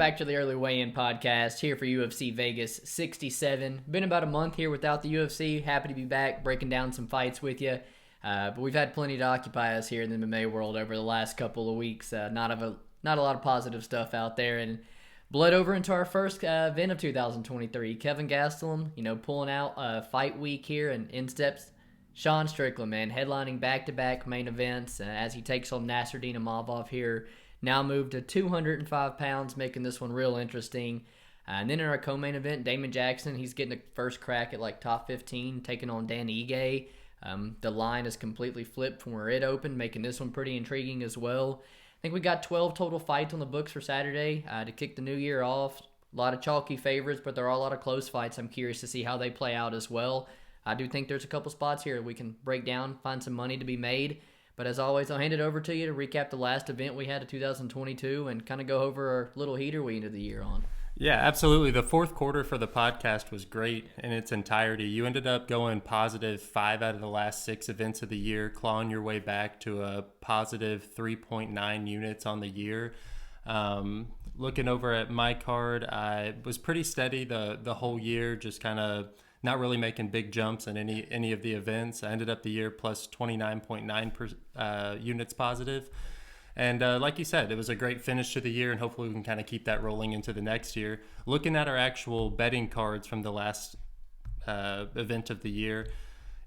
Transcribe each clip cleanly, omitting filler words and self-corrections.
back to the Early Weigh-In podcast here for UFC Vegas 67. Been about a month here without the UFC. Happy to be back breaking down some fights with you. But we've had plenty to occupy us here in the MMA world over the last couple of weeks. Not a lot of positive stuff out there, and bled over into our first event of 2023. Kelvin Gastelum, pulling out fight week here, and in steps Sean Strickland, man, headlining back-to-back main events as he takes on Nassourdine Imavov here. Now moved to 205 pounds, making this one real interesting. And then in our co-main event, Damon Jackson, he's getting the first crack at top 15, taking on Dan Ige. The line is completely flipped from where it opened, making this one pretty intriguing as well. I think we got 12 total fights on the books for Saturday to kick the new year off. A lot of chalky favorites, but there are a lot of close fights. I'm curious to see how they play out as well. I do think there's a couple spots here we can break down, find some money to be made. But as always, I'll hand it over to you to recap the last event we had of 2022 and kind of go over our little heater we ended the year on. Yeah, absolutely. The fourth quarter for the podcast was great in its entirety. You ended up going positive 5 out of the last 6 events of the year, clawing your way back to a positive 3.9 units on the year. Looking over at my card, I was pretty steady the whole year, just kind of not really making big jumps in any of the events. I ended up the year plus 29.9 units positive. And like you said, it was a great finish to the year, and hopefully we can kind of keep that rolling into the next year. Looking at our actual betting cards from the last event of the year,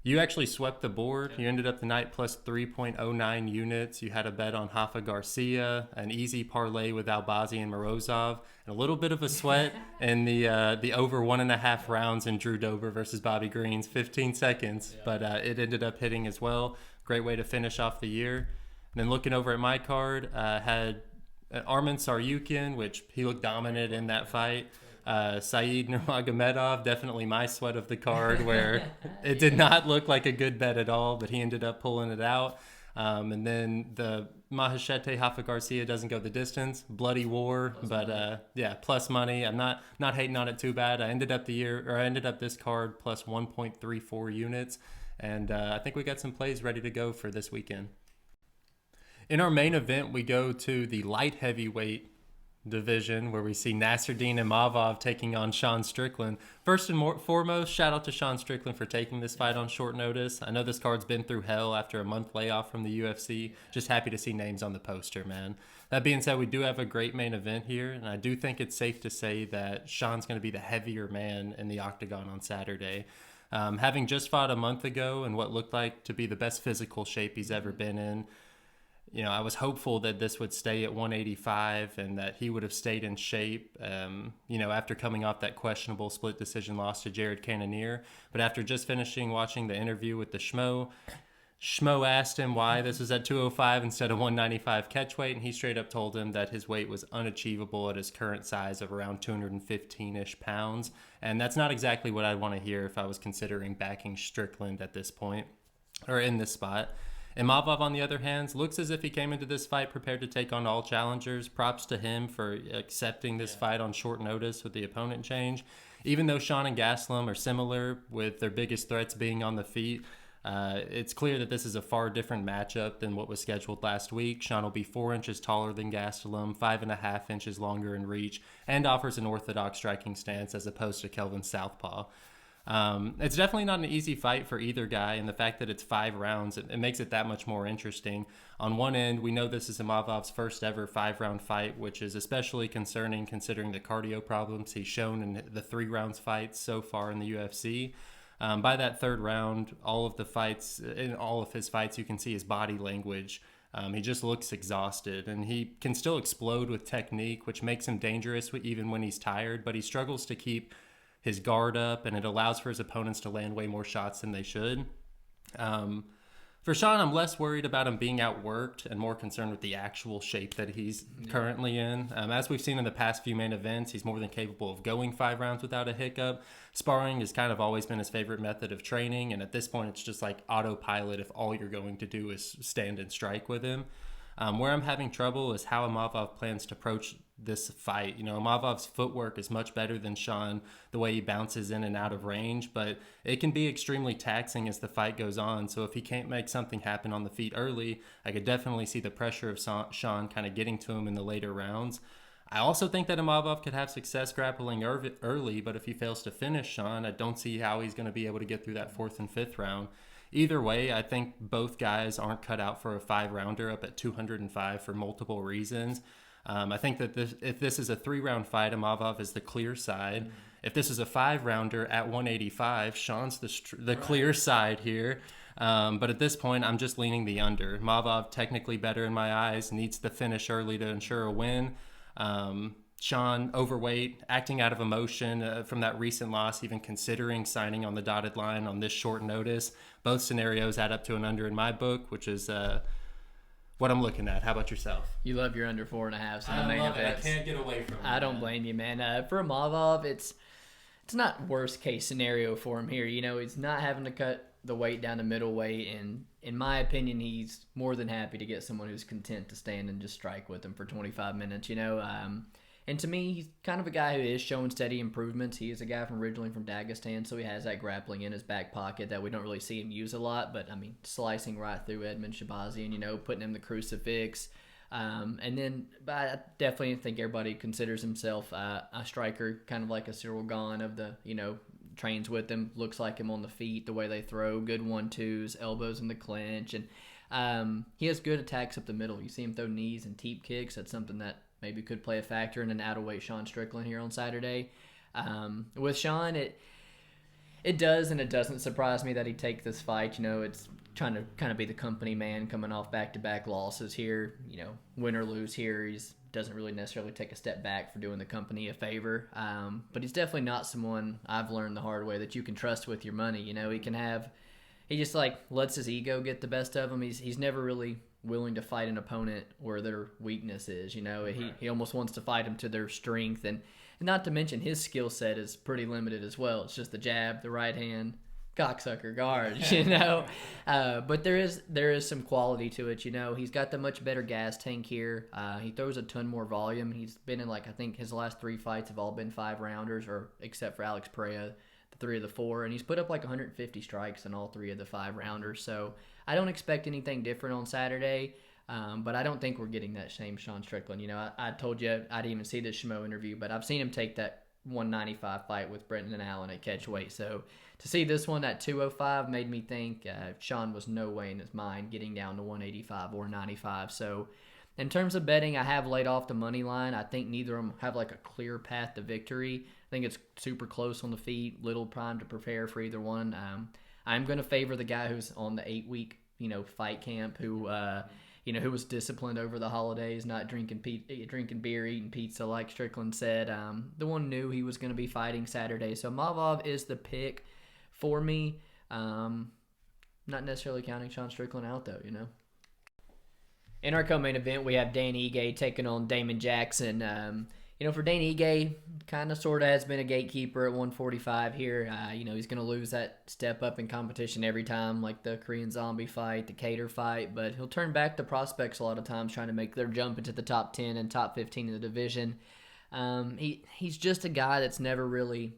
you actually swept the board. You ended up the night plus 3.09 units. You had a bet on Rafa Garcia, an easy parlay with Albazi and Morozov, and a little bit of a sweat in the over 1.5 rounds in Drew Dober versus Bobby Green's 15 seconds. But it ended up hitting as well. Great way to finish off the year. And then looking over at my card, had Arman Tsarukyan, which he looked dominant in that fight. Saeed Nurmagomedov, definitely my sweat of the card, where it did not look like a good bet at all, but he ended up pulling it out. And then the Mahachete Rafa Garcia doesn't go the distance. Bloody war, but plus money. I'm not hating on it too bad. I ended up this card plus 1.34 units, and I think we got some plays ready to go for this weekend. In our main event, we go to the light heavyweight division, where we see Nassourdine Imavov taking on Sean Strickland. First and foremost, shout out to Sean Strickland for taking this fight on short notice. I know this card's been through hell after a month layoff from the UFC. Just happy to see names on the poster, man. That being said, we do have a great main event here, and I do think it's safe to say that Sean's going to be the heavier man in the octagon on Saturday. Having just fought a month ago in what looked like to be the best physical shape he's ever been in, I was hopeful that this would stay at 185 and that he would have stayed in shape, after coming off that questionable split decision loss to Jared Cannonier. But after just finishing watching the interview with the Schmo asked him why this was at 205 instead of 195 catch weight, and he straight up told him that his weight was unachievable at his current size of around 215-ish pounds. And that's not exactly what I'd want to hear if I was considering backing Strickland at this point, or in this spot. Imavov, on the other hand, looks as if he came into this fight prepared to take on all challengers. Props to him for accepting this fight on short notice with the opponent change. Even though Sean and Gastelum are similar, with their biggest threats being on the feet, it's clear that this is a far different matchup than what was scheduled last week. Sean will be 4 inches taller than Gastelum, 5.5 inches longer in reach, and offers an orthodox striking stance as opposed to Kelvin's southpaw. It's definitely not an easy fight for either guy, and the fact that it's 5 rounds, it makes it that much more interesting. On one end, we know this is Imavov's first ever 5-round fight, which is especially concerning considering the cardio problems he's shown in the 3 rounds fights so far in the UFC. By that 3rd round, in all of his fights, you can see his body language. He just looks exhausted, and he can still explode with technique, which makes him dangerous even when he's tired, but he struggles to keep his guard up, and it allows for his opponents to land way more shots than they should. For Sean, I'm less worried about him being outworked and more concerned with the actual shape that he's currently in. As we've seen in the past few main events, he's more than capable of going 5 rounds without a hiccup. Sparring has kind of always been his favorite method of training, and at this point, it's just like autopilot if all you're going to do is stand and strike with him. Where I'm having trouble is how Imavov plans to approach this fight. Imavov's footwork is much better than Sean, the way he bounces in and out of range, but it can be extremely taxing as the fight goes on. So if he can't make something happen on the feet early, I could definitely see the pressure of Sean kind of getting to him in the later rounds. I also think that Imavov could have success grappling early, but if he fails to finish Sean, I don't see how he's going to be able to get through that 4th and 5th round. Either way, I think both guys aren't cut out for a 5-rounder up at 205 for multiple reasons. I think that if this is a 3-round fight, Imavov is the clear side. If this is a 5-rounder at 185, Sean's the clear side here. But at this point, I'm just leaning the under. Imavov, technically better in my eyes, needs to finish early to ensure a win. Sean, overweight, acting out of emotion from that recent loss, even considering signing on the dotted line on this short notice. Both scenarios add up to an under in my book, which is what I'm looking at. How about yourself? You love your under 4.5. I love it. I can't get away from it. I don't blame you, man. For Imavov, it's not worst case scenario for him here. He's not having to cut the weight down to middleweight, and in my opinion, he's more than happy to get someone who's content to stand and just strike with him for 25 minutes. And to me, he's kind of a guy who is showing steady improvements. He is a guy originally from Dagestan, so he has that grappling in his back pocket that we don't really see him use a lot. But, slicing right through Edmund Shabazian, putting him the crucifix. But I definitely think everybody considers himself a striker, kind of like a Cyril Gahn of the, trains with him, looks like him on the feet, the way they throw, good 1-2s, elbows in the clinch. And he has good attacks up the middle. You see him throw knees and teep kicks. That's something that maybe could play a factor in an out-of-weight Sean Strickland here on Saturday. With Sean, it does and it doesn't surprise me that he'd take this fight. It's trying to kind of be the company man coming off back-to-back losses here. Win or lose here, he doesn't really necessarily take a step back for doing the company a favor. But he's definitely not someone, I've learned the hard way, that you can trust with your money. He just lets his ego get the best of him. He's never really willing to fight an opponent where their weakness is. He almost wants to fight them to their strength, and not to mention his skill set is pretty limited as well. It's just the jab, the right hand, cocksucker guards, but there is some quality to it. He's got the much better gas tank here. He throws a ton more volume. He's been in I think his last 3 fights have all been 5-rounders, or except for Alex Pereira, the 3 of the 4, and he's put up 150 strikes in all 3 of the 5-rounders. So I don't expect anything different on Saturday. But I don't think we're getting that same Sean Strickland. I told you I didn't even see the Schmo interview, but I've seen him take that 195 fight with Brendan Allen at catchweight. So to see this one at 205 made me think Sean was no way in his mind getting down to 185 or 95. So in terms of betting, I have laid off the money line. I think neither of them have a clear path to victory. I think it's super close on the feet, little time to prepare for either one. I'm going to favor the guy who's on the 8-week, fight camp, who was disciplined over the holidays, not drinking beer, eating pizza, like Strickland said. The one knew he was going to be fighting Saturday. So Imavov is the pick for me. Not necessarily counting Sean Strickland out, though, In our co-main event, we have Dan Ige taking on Damon Jackson. For Dan Ige, kind of sort of has been a gatekeeper at 145 here. He's going to lose that step up in competition every time, like the Korean Zombie fight, the Cater fight, but he'll turn back the prospects a lot of times, trying to make their jump into the top 10 and top 15 in the division. He's just a guy that's never really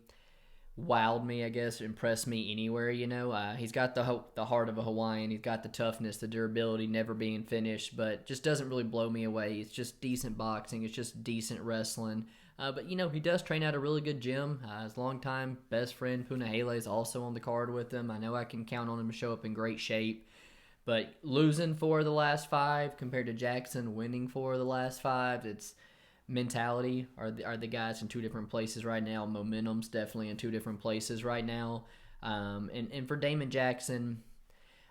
wowed me, I guess, impressed me anywhere. He's got the heart of a Hawaiian. He's got the toughness, the durability, never being finished, but just doesn't really blow me away. It's just decent boxing. It's just decent wrestling. But he does train at a really good gym. His longtime best friend Punahele is also on the card with him. I know I can count on him to show up in great shape. But losing 4 of the last 5 compared to Jackson winning 4 of the last 5, it's mentality. Are the guys in 2 different places right now? Momentum's definitely in 2 different places right now. And for Damon Jackson,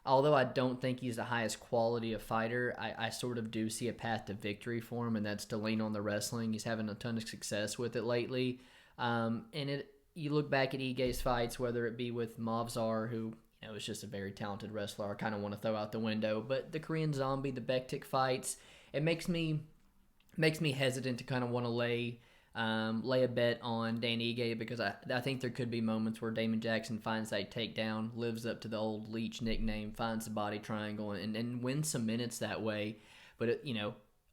although I don't think he's the highest quality of fighter, I sort of do see a path to victory for him, and that's to lean on the wrestling. He's having a ton of success with it lately. You look back at Ige's fights, whether it be with Mavzar, who is just a very talented wrestler, I kind of want to throw out the window, but the Korean Zombie, the Bektik fights, it makes me hesitant to kind of want to lay a bet on Dan Ige, because I think there could be moments where Damon Jackson finds that takedown, lives up to the old Leech nickname, finds the body triangle, and wins some minutes that way. But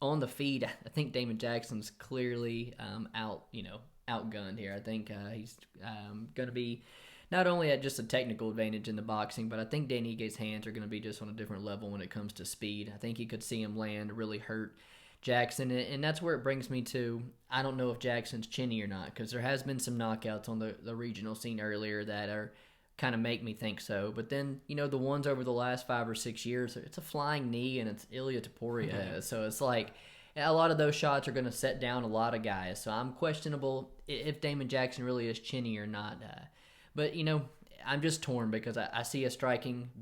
on the feet, I think Damon Jackson's clearly outgunned here. I think he's going to be not only at just a technical advantage in the boxing, but I think Dan Ige's hands are going to be just on a different level when it comes to speed. I think you could see him land, really hurt Jackson, and that's where it brings me to, I don't know if Jackson's chinny or not, because there has been some knockouts on the regional scene earlier that are kind of make me think so. But then, the ones over the last 5 or 6 years, it's a flying knee and it's Ilia Topuria. So it's like a lot of those shots are going to set down a lot of guys. So I'm questionable if Damon Jackson really is chinny or not. But, I'm just torn because I see a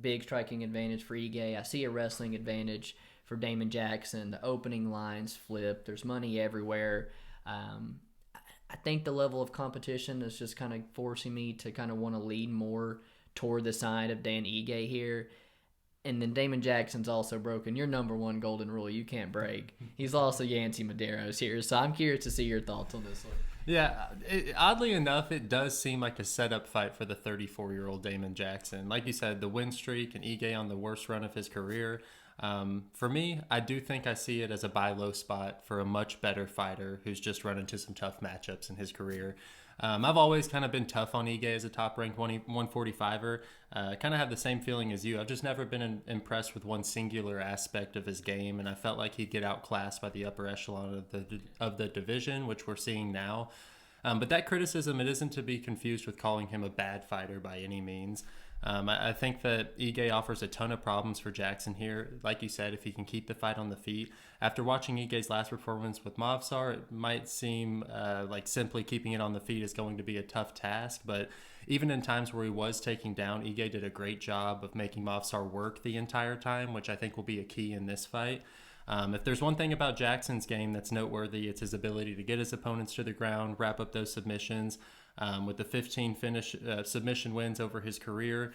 big striking advantage for Ige. I see a wrestling advantage for Damon Jackson. The opening lines flip. There's money everywhere. I think the level of competition is just kind of forcing me to kind of want to lean more toward the side of Dan Ige here. And then Damon Jackson's also broken your number one golden rule you can't break. He's also Yancy Medeiros here. So I'm curious to see your thoughts on this one. Yeah, oddly enough, it does seem like a setup fight for the 34-year-old Damon Jackson. Like you said, the win streak and Ige on the worst run of his career. For me, I do think I see it as a buy low spot for a much better fighter who's just run into some tough matchups in his career. I've always kind of been tough on Ige as a top-ranked 145er. Kind of have the same feeling as you. I've just never been impressed with one singular aspect of his game, and I felt like he'd get outclassed by the upper echelon of the division, which we're seeing now. But that criticism, it isn't to be confused with calling him a bad fighter by any means. I think that Ige offers a ton of problems for Jackson here. Like you said, if he can keep the fight on the feet. After watching Ige's last performance with Movsar, it might seem like simply keeping it on the feet is going to be a tough task. But even in times where he was taking down, Ige did a great job of making Movsar work the entire time, which I think will be a key in this fight. If there's one thing about Jackson's game that's noteworthy, it's his ability to get his opponents to the ground, wrap up those submissions. With the 15 submission wins over his career,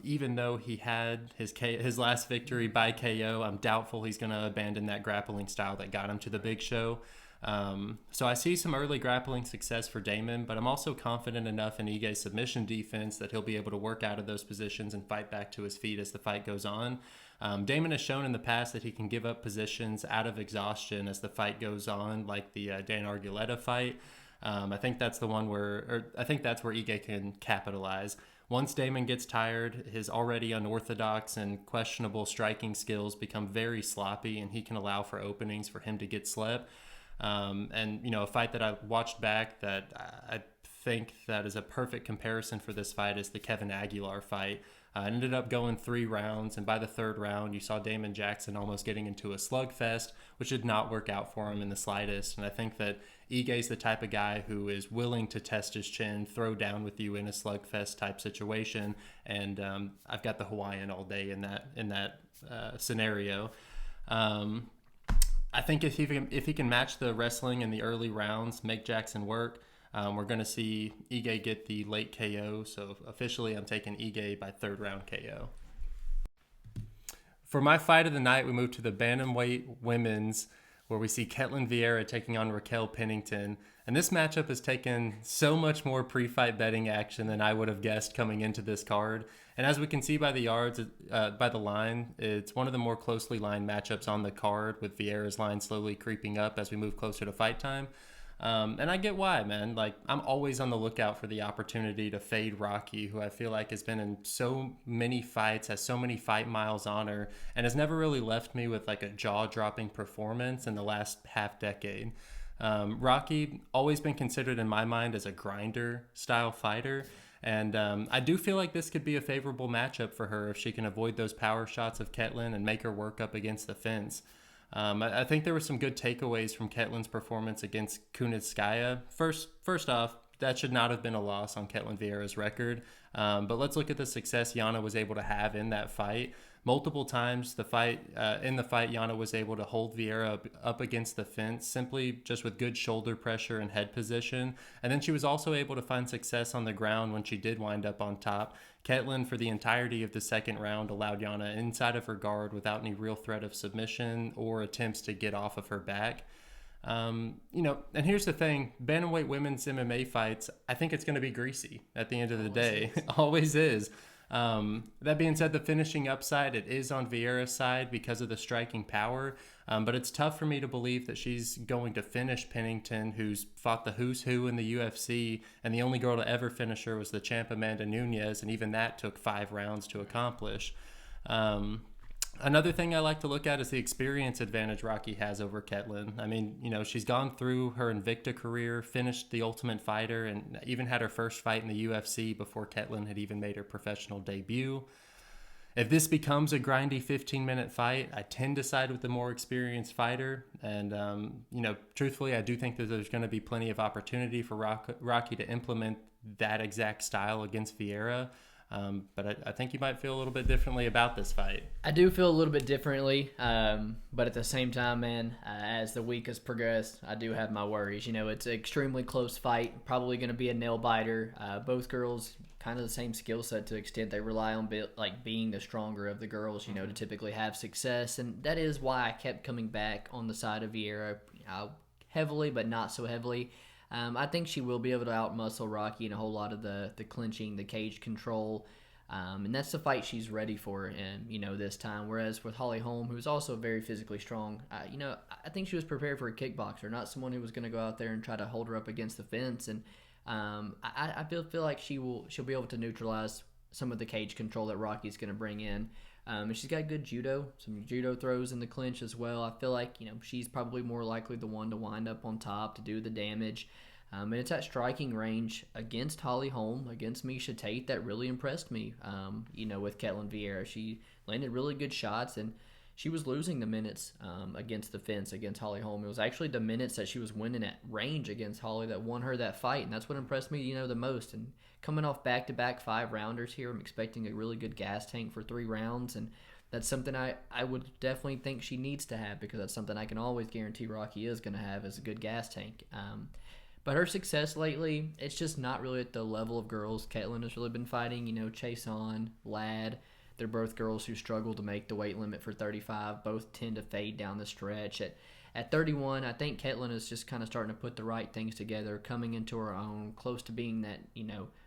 even though he had his last victory by KO, I'm doubtful he's going to abandon that grappling style that got him to the big show. So I see some early grappling success for Damon, but I'm also confident enough in Ige's submission defense that he'll be able to work out of those positions and fight back to his feet as the fight goes on. Damon has shown in the past that he can give up positions out of exhaustion as the fight goes on, like the Dan Arguleta fight. I think that's the one I think that's where Ige can capitalize. Once Damon gets tired, his already unorthodox and questionable striking skills become very sloppy, and he can allow for openings for him to get slept. And a fight that I watched back that I think that is a perfect comparison for this fight is the Kevin Aguilar fight. It ended up going 3 rounds, and by the 3rd round, you saw Damon Jackson almost getting into a slugfest, which did not work out for him in the slightest. And I think that Ige's the type of guy who is willing to test his chin, throw down with you in a slugfest type situation, and I've got the Hawaiian all day in that scenario. I think if he can match the wrestling in the early rounds, make Jackson work, we're going to see Ige get the late KO. So officially, I'm taking Ige by 3rd round KO. For my fight of the night, we move to the bantamweight women's, where we see Ketlen Vieira taking on Raquel Pennington. And this matchup has taken so much more pre-fight betting action than I would have guessed coming into this card. And as we can see by the line, it's one of the more closely lined matchups on the card, with Vieira's line slowly creeping up as we move closer to fight time. And I get why, man. Like, I'm always on the lookout for the opportunity to fade Rocky, who I feel like has been in so many fights, has so many fight miles on her, and has never really left me with like a jaw-dropping performance in the last half decade. Rocky always been considered in my mind as a grinder style fighter. And I do feel like this could be a favorable matchup for her if she can avoid those power shots of Ketlen and make her work up against the fence. I think there were some good takeaways from Ketlen's performance against Kunitskaya. First off, that should not have been a loss on Ketlen Vieira's record. But let's look at the success Yana was able to have in that fight. Multiple times in the fight, Yana was able to hold Vieira up against the fence simply just with good shoulder pressure and head position. And then she was also able to find success on the ground when she did wind up on top. Ketlen, for the entirety of the 2nd round, allowed Yana inside of her guard without any real threat of submission or attempts to get off of her back. And here's the thing, bantamweight women's MMA fights, I think it's going to be greasy at the end of the day. Always is. That being said, the finishing upside, it is on Vieira's side because of the striking power, but it's tough for me to believe that she's going to finish Pennington, who's fought the who's who in the UFC, and the only girl to ever finish her was the champ Amanda Nunes, and even that took 5 rounds to accomplish. Another thing I like to look at is the experience advantage Rocky has over Ketlen. I mean, she's gone through her Invicta career, finished the Ultimate Fighter, and even had her first fight in the UFC before Ketlen had even made her professional debut. If this becomes a grindy 15-minute fight, I tend to side with the more experienced fighter. And, truthfully, I do think that there's going to be plenty of opportunity for Rocky to implement that exact style against Vieira. But I think you might feel a little bit differently about this fight. I do feel a little bit differently, but at the same time, man, as the week has progressed, I do have my worries. It's an extremely close fight, probably going to be a nail-biter. Both girls kind of the same skill set to the extent they rely on being the stronger of the girls, to typically have success. And that is why I kept coming back on the side of Vieira heavily, but not so heavily. I think she will be able to outmuscle Rocky in a whole lot of the clinching, the cage control, and that's the fight she's ready for. And this time, whereas with Holly Holm, who's also very physically strong, I think she was prepared for a kickboxer, not someone who was going to go out there and try to hold her up against the fence. And I feel like she'll be able to neutralize some of the cage control that Rocky's going to bring in. And she's got good judo, some judo throws in the clinch as well. I feel like, she's probably more likely the one to wind up on top to do the damage. And it's that striking range against Holly Holm, against Miesha Tate that really impressed me, with Ketlen Vieira. She landed really good shots, and she was losing the minutes against the fence against Holly Holm. It was actually the minutes that she was winning at range against Holly that won her that fight, and that's what impressed me, the most. And coming off back-to-back 5-rounders here, I'm expecting a really good gas tank for 3 rounds, and that's something I would definitely think she needs to have, because that's something I can always guarantee Rocky is going to have, is a good gas tank. But her success lately, it's just not really at the level of girls Ketlen has really been fighting. Chason, Ladd, they're both girls who struggle to make the weight limit for 35. Both tend to fade down the stretch. At 31, I think Ketlen is just kind of starting to put the right things together, coming into her own, close to being that,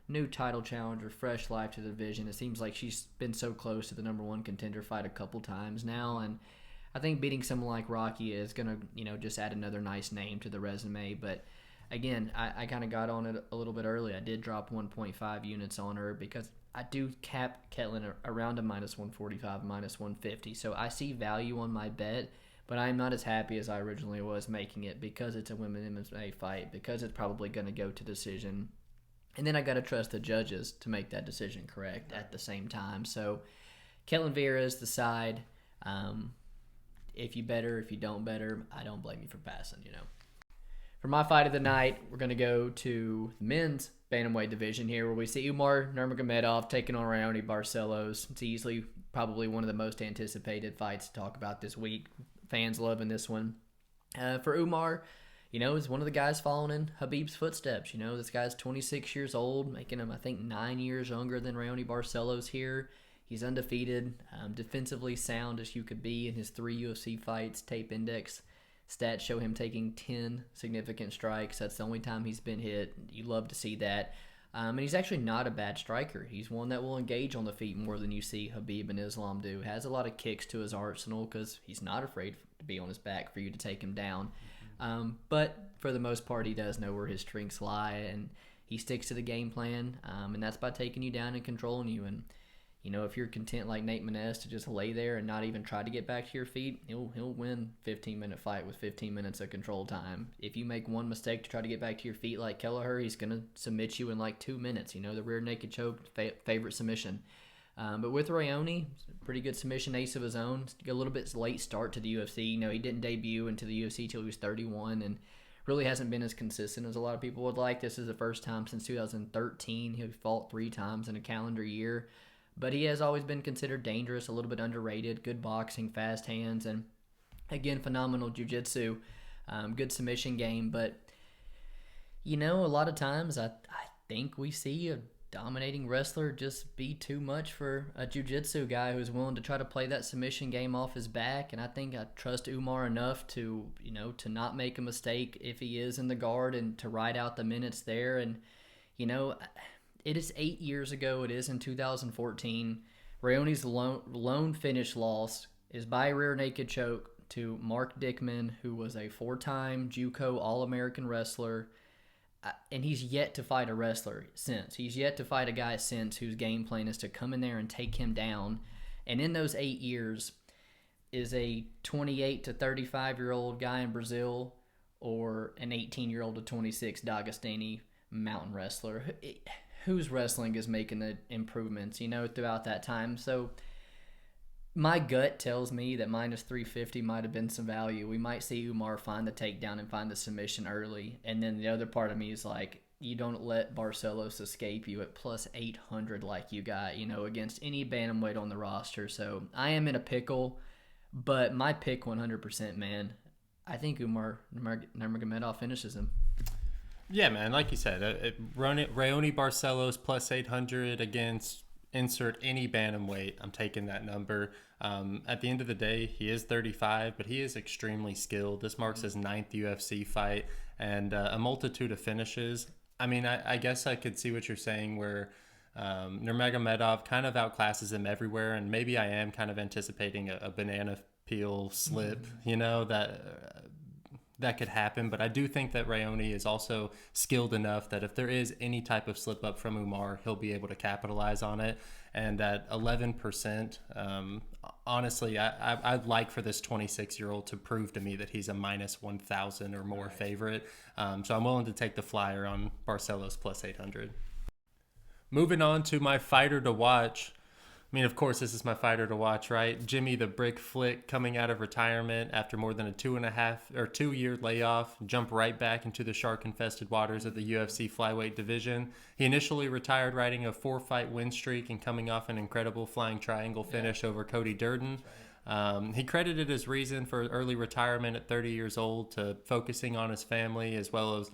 new title challenger, fresh life to the division. It seems like she's been so close to the number 1 contender fight a couple times now, and I think beating someone like Rocky is going to, just add another nice name to the resume. But again, I kind of got on it a little bit early. I did drop 1.5 units on her because I do cap Ketlen around a minus 145, minus 150. So I see value on my bet, but I'm not as happy as I originally was making it, because it's a women's MMA fight, because it's probably going to go to decision. And then I got to trust the judges to make that decision correct at the same time. So Ketlen Vieira is the side. If you bet her, if you don't bet her, I don't blame you for passing, For my fight of the night, we're going to go to the men's bantamweight division here, where we see Umar Nurmagomedov taking on Raoni Barcelos. It's easily probably one of the most anticipated fights to talk about this week. Fans loving this one. For Umar, is one of the guys following in Khabib's footsteps. This guy's 26 years old, making him, I think, 9 years younger than Raoni Barcelos here. He's undefeated, defensively sound as you could be in his 3 UFC fights. Tape index stats show him taking 10 significant strikes. That's the only time he's been hit. You love to see that. And he's actually not a bad striker. He's one that will engage on the feet more than you see Khabib and Islam do. Has a lot of kicks to his arsenal because he's not afraid to be on his back for you to take him down. But for the most part, he does know where his strengths lie, and he sticks to the game plan, and that's by taking you down and controlling you. And if you're content like Nate Maness to just lay there and not even try to get back to your feet, he'll win 15-minute fight with 15 minutes of control time. If you make one mistake to try to get back to your feet like Kelleher, he's going to submit you in like 2 minutes. The rear naked choke, favorite submission. But with Raoni, pretty good submission ace of his own. A little bit late start to the UFC. He didn't debut into the UFC till he was 31, and really hasn't been as consistent as a lot of people would like. This is the first time since 2013. He fought 3 times in a calendar year. But he has always been considered dangerous, a little bit underrated, good boxing, fast hands, and again, phenomenal jiu-jitsu, good submission game. But, a lot of times I think we see a dominating wrestler just be too much for a jiu-jitsu guy who's willing to try to play that submission game off his back. And I think I trust Umar enough to, to not make a mistake if he is in the guard and to ride out the minutes there. And, it is 8 years ago. It is in 2014. Raoni's lone finish loss is by rear naked choke to Mark Dickman, who was a 4-time JUCO All-American wrestler. And he's yet to fight a wrestler since. He's yet to fight a guy since whose game plan is to come in there and take him down. And in those 8 years, is a 28 to 35-year-old guy in Brazil or an 18-year-old to 26 Dagestani mountain wrestler. Whose wrestling is making the improvements, throughout that time? So my gut tells me that minus 350 might have been some value. We might see Umar find the takedown and find the submission early. And then the other part of me is like, you don't let Barcelos escape you at plus 800 like you got, against any bantamweight on the roster. So I am in a pickle, but my pick 100%, man. I think Umar Nurmagomedov finishes him. Yeah, man, like you said, Raoni Barcelos plus 800 against insert any bantamweight. I'm taking that number. At the end of the day, he is 35, but he is extremely skilled. This marks his 9th UFC fight and a multitude of finishes. I mean, I guess I could see what you're saying where Nurmagomedov kind of outclasses him everywhere, and maybe I am kind of anticipating a banana peel slip, that could happen. But I do think that Raoni is also skilled enough that if there is any type of slip up from Umar, he'll be able to capitalize on it. And at 11%, honestly, I'd like for this 26-year-old to prove to me that he's a minus 1,000 or more favorite. So I'm willing to take the flyer on Barcelos plus 800. Moving on to my fighter to watch. I mean, of course, this is my fighter to watch, right? Jimmy the Brick Flick coming out of retirement after more than a 2-year layoff, jump right back into the shark-infested waters of the UFC flyweight division. He initially retired riding a 4-fight win streak and coming off an incredible flying triangle finish over Cody Durden. He credited his reason for early retirement at 30 years old to focusing on his family as well as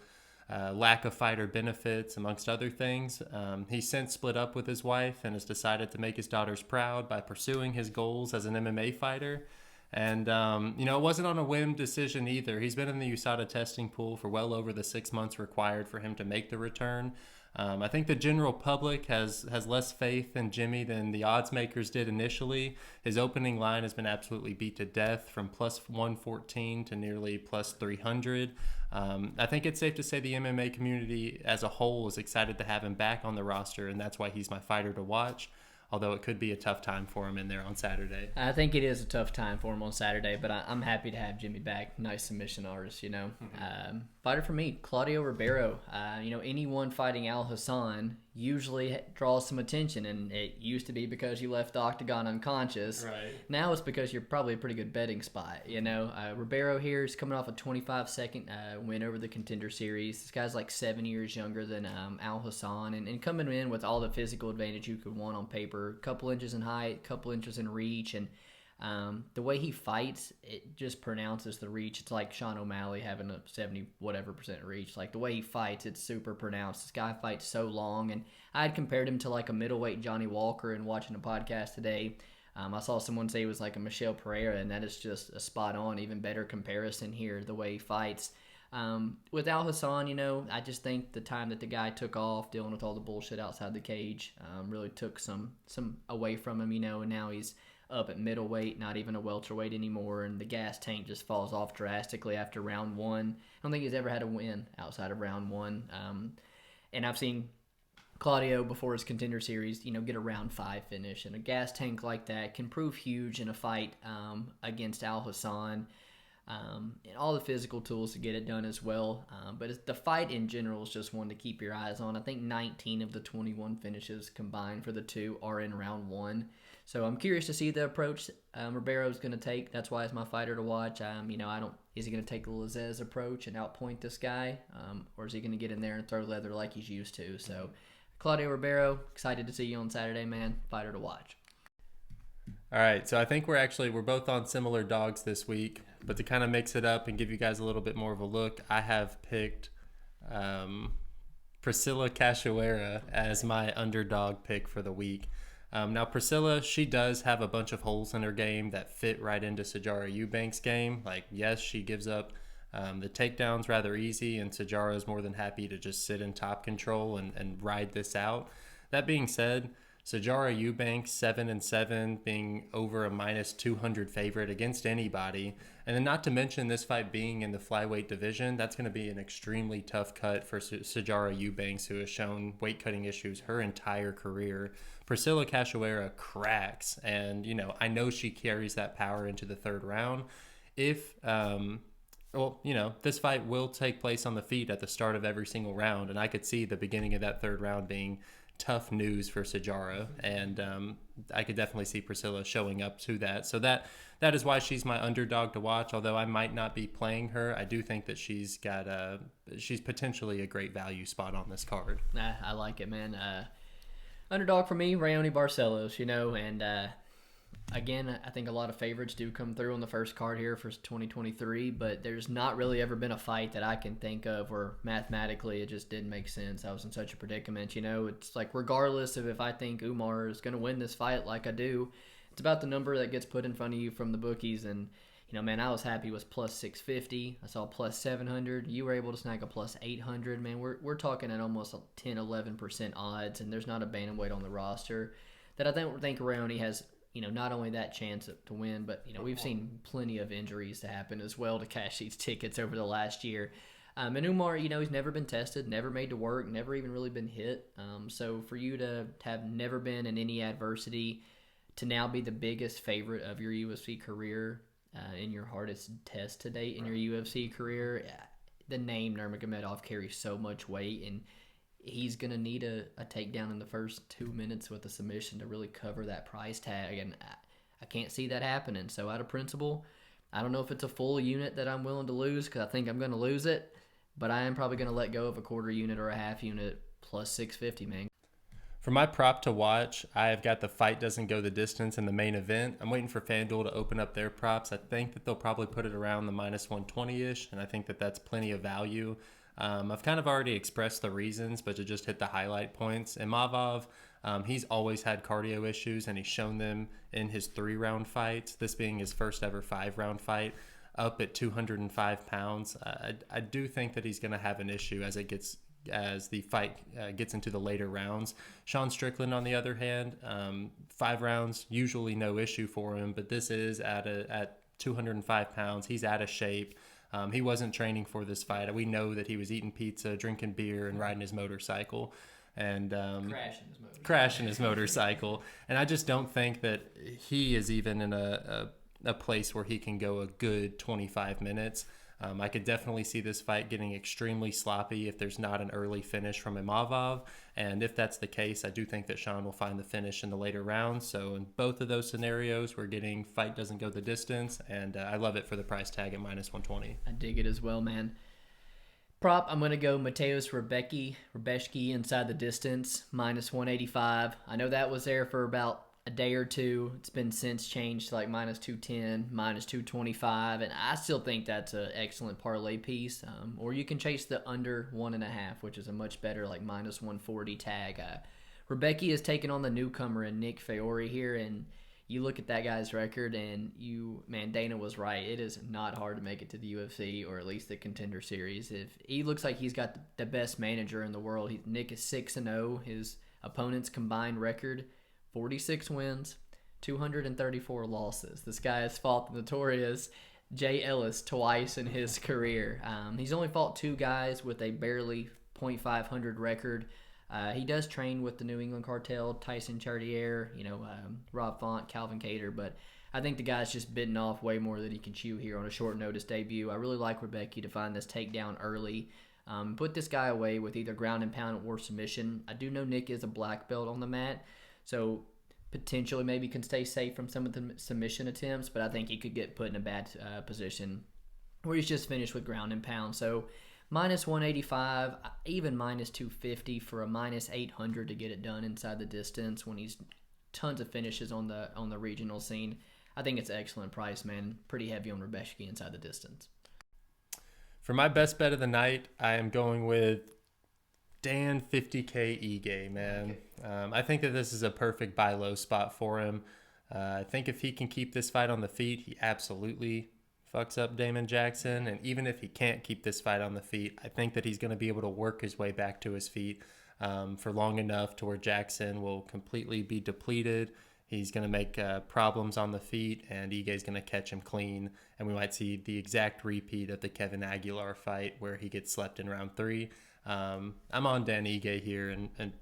lack of fighter benefits, amongst other things. He's since split up with his wife and has decided to make his daughters proud by pursuing his goals as an MMA fighter. And, it wasn't on a whim decision either. He's been in the USADA testing pool for well over the 6 months required for him to make the return. I think the general public has less faith in Jimmy than the odds makers did initially. His opening line has been absolutely beat to death from plus 114 to nearly plus 300. I think it's safe to say the MMA community as a whole is excited to have him back on the roster, and that's why he's my fighter to watch. Although it could be a tough time for him in there on Saturday. I think it is a tough time for him on Saturday, but I'm happy to have Jimmy back. Nice submission artist, Fighter for me, Claudio Ribeiro. Anyone fighting Al Hassan usually draws some attention, and it used to be because you left the octagon unconscious. Right. Now it's because you're probably a pretty good betting spot, Ribeiro here is coming off a 25-second win over the Contender Series. This guy's like 7 years younger than Al Hassan, and coming in with all the physical advantage you could want on paper. A couple inches in height, couple inches in reach, and the way he fights, it just pronounces the reach. It's like Sean O'Malley having a 70% reach. Like the way he fights, it's super pronounced. This guy fights so long, and I had compared him to like a middleweight Johnny Walker. And watching a podcast today, I saw someone say he was like a Michelle Pereira, and that is just a spot on, even better comparison here. The way he fights. With Al Hassan, I just think the time that the guy took off dealing with all the bullshit outside the cage really took some away from him, and now he's up at middleweight, not even a welterweight anymore, and the gas tank just falls off drastically after round one. I don't think he's ever had a win outside of round one, and I've seen Claudio before his Contender Series, get a round 5 finish, and a gas tank like that can prove huge in a fight against Al Hassan. And all the physical tools to get it done as well. But the fight in general is just one to keep your eyes on. I think 19 of the 21 finishes combined for the two are in round 1. So I'm curious to see the approach Ribeiro's going to take. That's why it's my fighter to watch. Is he going to take the Lazez approach and outpoint this guy? Or is he going to get in there and throw leather like he's used to? So Claudio Ribeiro, excited to see you on Saturday, man. Fighter to watch. All right, so I think we're both on similar dogs this week, but to kind of mix it up and give you guys a little bit more of a look, I have picked Priscilla Cachoeira as my underdog pick for the week. Now, Priscilla, she does have a bunch of holes in her game that fit right into Sijara Eubank's game. Like, yes, she gives up the takedowns rather easy, and Sijara is more than happy to just sit in top control and ride this out. That being said, Sijara Eubanks 7-7, being over a minus 200 favorite against anybody, and then not to mention this fight being in the flyweight division, that's going to be an extremely tough cut for Sijara Eubanks, who has shown weight cutting issues her entire career. Priscilla Cachoeira cracks, and I know she carries that power into the third round. If this fight will take place on the feet at the start of every single round, and I could see the beginning of that third round being tough news for Sijara, and I could definitely see Priscilla showing up to that. So that is why she's my underdog to watch. Although I might not be playing her, I do think that she's potentially a great value spot on this card. I like it, man. Underdog for me, Raoni Barcelos, and again, I think a lot of favorites do come through on the first card here for 2023, but there's not really ever been a fight that I can think of where mathematically it just didn't make sense. I was in such a predicament. It's like regardless of if I think Umar is going to win this fight like I do, it's about the number that gets put in front of you from the bookies. And, man, I was happy with plus 650. I saw plus 700. You were able to snag a plus 800. Man, we're talking at almost 10, 11% odds, and there's not a bantamweight on the roster that I think Raoni has not only that chance to win, but, we've seen plenty of injuries to happen as well to cash these tickets over the last year. And Umar, he's never been tested, never made to work, never even really been hit. So for you to have never been in any adversity, to now be the biggest favorite of your UFC career in your hardest test to date in your UFC career, the name Nurmagomedov carries so much weight, and he's going to need a takedown in the first 2 minutes with a submission to really cover that price tag, and I can't see that happening. So out of principle, I don't know if it's a full unit that I'm willing to lose because I think I'm going to lose it, but I am probably going to let go of a quarter unit or a half unit plus 650, man. For my prop to watch, I've got the fight doesn't go the distance in the main event. I'm waiting for FanDuel to open up their props. I think that they'll probably put it around the minus 120-ish, and I think that that's plenty of value. I've kind of already expressed the reasons, but to just hit the highlight points, Imavov, he's always had cardio issues, and he's shown them in his 3-round fights, this being his first ever 5-round fight, up at 205 pounds. I do think that he's going to have an issue as the fight gets into the later rounds. Sean Strickland, on the other hand, 5 rounds, usually no issue for him, but this is at 205 pounds. He's out of shape. He wasn't training for this fight. We know that he was eating pizza, drinking beer, and riding his motorcycle. And crashing his motorcycle. And I just don't think that he is even in a place where he can go a good 25 minutes. I could definitely see this fight getting extremely sloppy if there's not an early finish from Imavov. And if that's the case, I do think that Sean will find the finish in the later rounds. So in both of those scenarios, we're getting fight doesn't go the distance. And I love it for the price tag at minus 120. I dig it as well, man. Prop, I'm going to go Mateusz Rebecki inside the distance, minus 185. I know that was there for about a day or two. It's been since changed to like minus 210, minus 225, and I still think that's an excellent parlay piece. Or you can chase the under 1.5, which is a much better like minus 140 tag. Rebecki is taking on the newcomer in Nick Fiore here, and you look at that guy's record, and Dana was right. It is not hard to make it to the UFC or at least the Contender Series. If he looks like he's got the best manager in the world. Nick is 6-0. His opponent's combined record, 46 wins, 234 losses. This guy has fought the notorious Jay Ellis twice in his career. He's only fought 2 guys with a barely .500 record. He does train with the New England Cartel, Tyson Chartier, Rob Font, Calvin Cater, but I think the guy's just bitten off way more than he can chew here on a short notice debut. I really like Rebecki to find this takedown early. Put this guy away with either ground and pound or submission. I do know Nick is a black belt on the mat, so potentially maybe can stay safe from some of the submission attempts, but I think he could get put in a bad position where he's just finished with ground and pound. So minus 185, even minus 250 for a minus 800 to get it done inside the distance when he's tons of finishes on the regional scene. I think it's an excellent price, man. Pretty heavy on Rebecki inside the distance. For my best bet of the night, I am going with Dan 50K Ige, man. Okay. I think that this is a perfect buy low spot for him. I think if he can keep this fight on the feet, he absolutely fucks up Damon Jackson. And even if he can't keep this fight on the feet, I think that he's going to be able to work his way back to his feet. for long enough to where Jackson will completely be depleted. He's going to make problems on the feet, and Ige's going to catch him clean. And we might see the exact repeat of the Kevin Aguilar fight where he gets slept in round 3. I'm on Dan Ige here and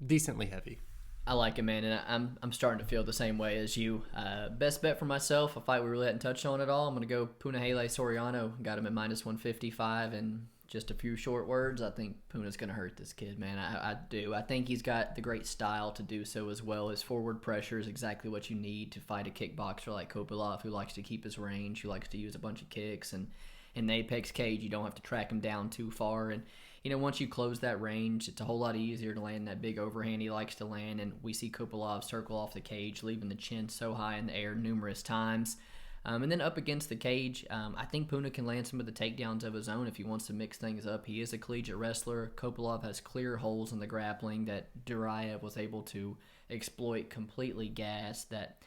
decently heavy. I like it, man, and I'm starting to feel the same way as you. Best bet for myself, a fight we really hadn't touched on at all. I'm going to go Punahele Soriano. Got him at minus 155, and just a few short words, I think Puna's going to hurt this kid, man. I do. I think he's got the great style to do so as well. His forward pressure is exactly what you need to fight a kickboxer like Kopylov, who likes to keep his range, who likes to use a bunch of kicks. And in the Apex cage, you don't have to track him down too far. And, once you close that range, it's a whole lot easier to land that big overhand he likes to land. And we see Kopylov circle off the cage, leaving the chin so high in the air numerous times. And then up against the cage, I think Puna can land some of the takedowns of his own if he wants to mix things up. He is a collegiate wrestler. Kopylov has clear holes in the grappling that Duraev was able to exploit, completely gassed. That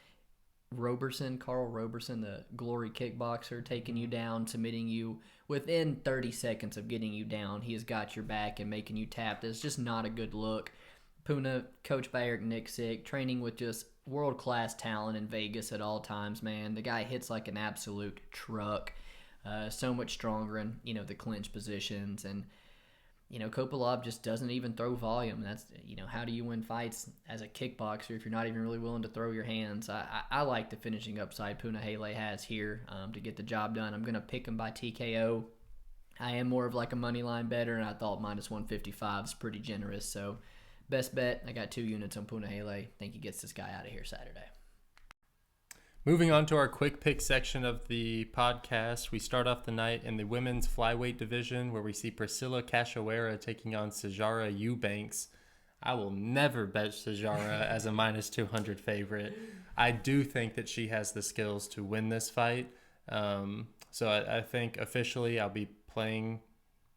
Carl Roberson, the glory kickboxer, taking you down, submitting you within 30 seconds of getting you down. He has got your back and making you tap. That's just not a good look. Puna, coached by Eric Nixick, training with just world-class talent in Vegas at all times, man. The guy hits like an absolute truck. So much stronger in, the clinch positions. And, Kopylov just doesn't even throw volume. That's, how do you win fights as a kickboxer if you're not even really willing to throw your hands? I like the finishing upside Punahele has here to get the job done. I'm going to pick him by TKO. I am more of like a money line bettor, and I thought minus 155 is pretty generous, so best bet, I got 2 units on Punahele. Think he gets this guy out of here Saturday. Moving on to our quick pick section of the podcast, we start off the night in the women's flyweight division where we see Priscilla Cachoeira taking on Sijara Eubanks. I will never bet Sijara as a minus 200 favorite. I do think that she has the skills to win this fight. So I think officially I'll be picking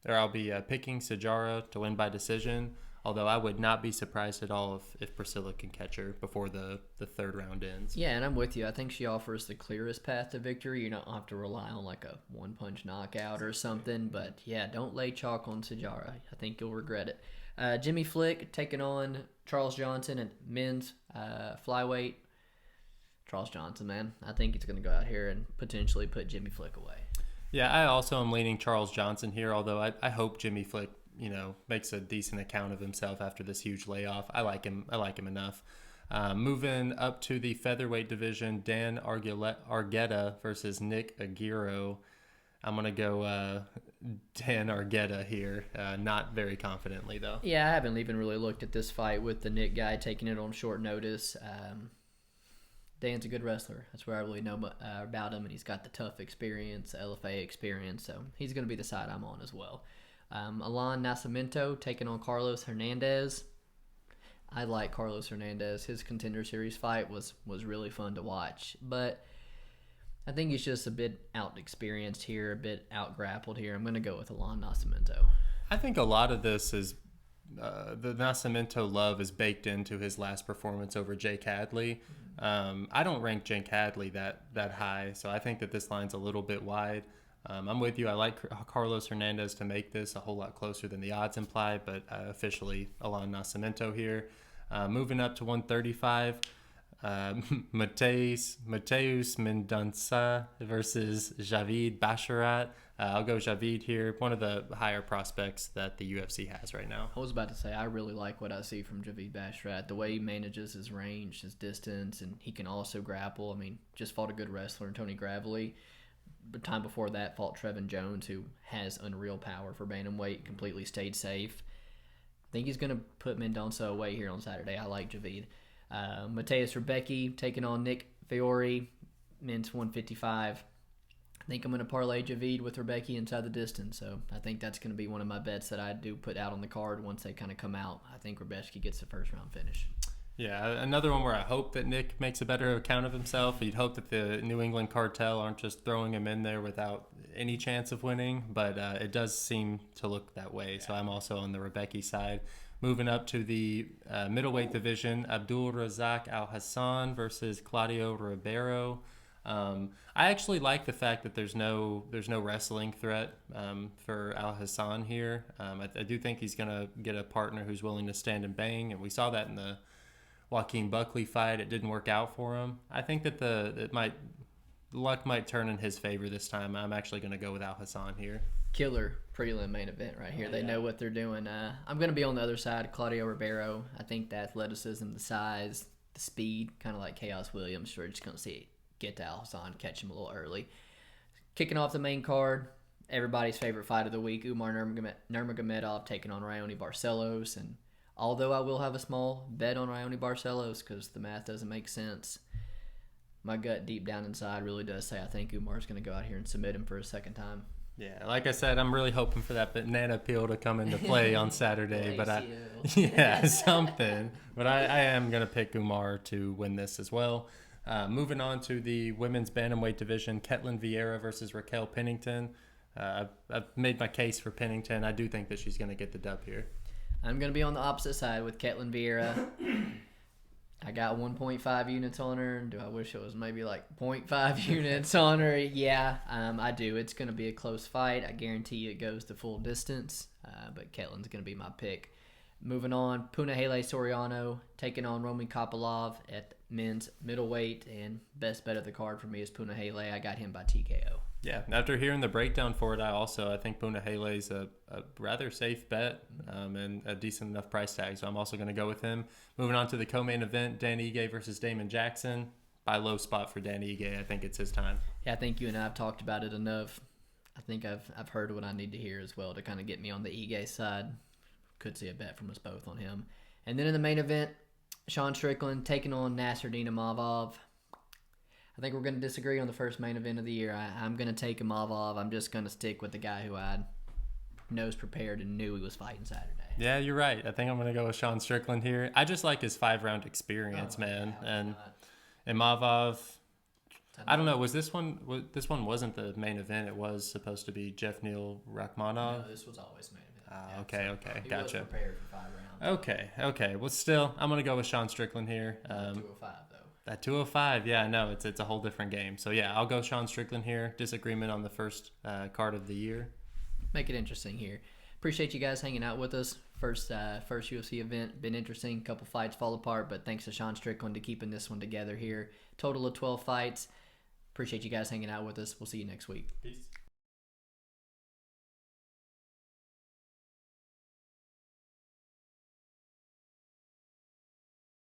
Sijara to win by decision. Although I would not be surprised at all if Priscilla can catch her before the third round ends. Yeah, and I'm with you. I think she offers the clearest path to victory. You don't have to rely on like a one-punch knockout or something. But, yeah, don't lay chalk on Sijara. I think you'll regret it. Jimmy Flick taking on Charles Johnson at men's flyweight. Charles Johnson, man. I think he's going to go out here and potentially put Jimmy Flick away. Yeah, I also am leaning Charles Johnson here, although I hope Jimmy Flick makes a decent account of himself after this huge layoff. I like him enough. Moving up to the featherweight division, Dan Argueta versus Nick Aguirre. I'm going to go Dan Argueta here. Not very confidently, though. Yeah, I haven't even really looked at this fight with the Nick guy taking it on short notice. Dan's a good wrestler. That's where I really know about him, and he's got the tough experience, LFA experience, so he's going to be the side I'm on as well. Alan Nascimento taking on Carlos Hernandez. I like Carlos Hernandez. His Contender Series fight was really fun to watch, but I think he's just a bit out-experienced here, a bit out-grappled here. I'm going to go with Alan Nascimento. I think a lot of this is the Nascimento love is baked into his last performance over Jake Hadley. I don't rank Jake Hadley that high, so I think that this line's a little bit wide. I'm with you. I like Carlos Hernandez to make this a whole lot closer than the odds imply, but officially Alan Nascimento here. Moving up to 135, Mateus Mendonça versus Javid Basharat. I'll go Javid here, one of the higher prospects that the UFC has right now. I was about to say, I really like what I see from Javid Basharat. The way he manages his range, his distance, and he can also grapple. I mean, just fought a good wrestler in Tony Gravely. But time before that, fought Trevin Jones, who has unreal power for bantamweight, completely stayed safe. I think he's going to put Mendonça away here on Saturday. I like Javid. Mateus Rebecki taking on Nick Fiore, men's 155. I think I'm going to parlay Javid with Rebecki inside the distance, so I think that's going to be one of my bets that I do put out on the card once they kind of come out. I think Rebecki gets the first round finish. Yeah, another one where I hope that Nick makes a better account of himself. You'd hope that the New England cartel aren't just throwing him in there without any chance of winning, but it does seem to look that way. So I'm also on the Rebecki side. Moving up to the middleweight division, Abdul Razak Al Hassan versus Claudio Ribeiro. I actually like the fact that there's no wrestling threat for Al Hassan here. I do think he's gonna get a partner who's willing to stand and bang, and we saw that in the Joaquin Buckley fight. It didn't work out for him. I think that luck might turn in his favor this time. I'm actually gonna go with Al Hassan here. Killer prelim main event right here. They know what they're doing. I'm going to be on the other side, Claudio Ribeiro. I think the athleticism, the size, the speed, kind of like Chaos Williams. We're just going to see it get to Al Hassan, catch him a little early. Kicking off the main card, everybody's favorite fight of the week, Umar Nurmagomedov taking on Raoni Barcelos. And although I will have a small bet on Raoni Barcelos because the math doesn't make sense, my gut deep down inside really does say I think Umar's going to go out here and submit him for a second time. Yeah, like I said, I'm really hoping for that banana peel to come into play on Saturday. But something. But I am going to pick Umar to win this as well. Moving on to the women's bantamweight division, Ketlen Vieira versus Raquel Pennington. I've made my case for Pennington. I do think that she's going to get the dub here. I'm going to be on the opposite side with Ketlen Vieira. I got 1.5 units on her. Do I wish it was maybe like 0.5 units on her? Yeah, I do. It's going to be a close fight. I guarantee you it goes the full distance, but Ketlen's going to be my pick. Moving on, Punahele Soriano taking on Roman Kopylov at men's middleweight, and best bet of the card for me is Punahele. I got him by TKO. Yeah, after hearing the breakdown for it, I think Punahele's a rather safe bet and a decent enough price tag, so I'm also going to go with him. Moving on to the co-main event, Dan Ige versus Damon Jackson. Buy low spot for Dan Ige. I think it's his time. Yeah, I think you and I have talked about it enough. I think I've heard what I need to hear as well to kind of get me on the Ige side. Could see a bet from us both on him. And then in the main event, Sean Strickland taking on Nassourdine Imavov. I think we're going to disagree on the first main event of the year. I'm going to take Imavov. I'm just going to stick with the guy who I knows prepared and knew he was fighting Saturday. Yeah, you're right. I think I'm going to go with Sean Strickland here. I just like his 5-round experience, man. And Imavov, I don't know. This one wasn't the main event. It was supposed to be Jeff Neal Rachmanov. No, this was always main event. Okay, he gotcha. was prepared for 5 rounds. Okay. Well, still, I'm going to go with Sean Strickland here. 205 though. At 205, yeah, no, it's a whole different game. So yeah, I'll go Sean Strickland here. Disagreement on the first card of the year. Make it interesting here. Appreciate you guys hanging out with us. First UFC event, been interesting. Couple fights fall apart, but thanks to Sean Strickland to keeping this one together here. Total of 12 fights. Appreciate you guys hanging out with us. We'll see you next week. Peace.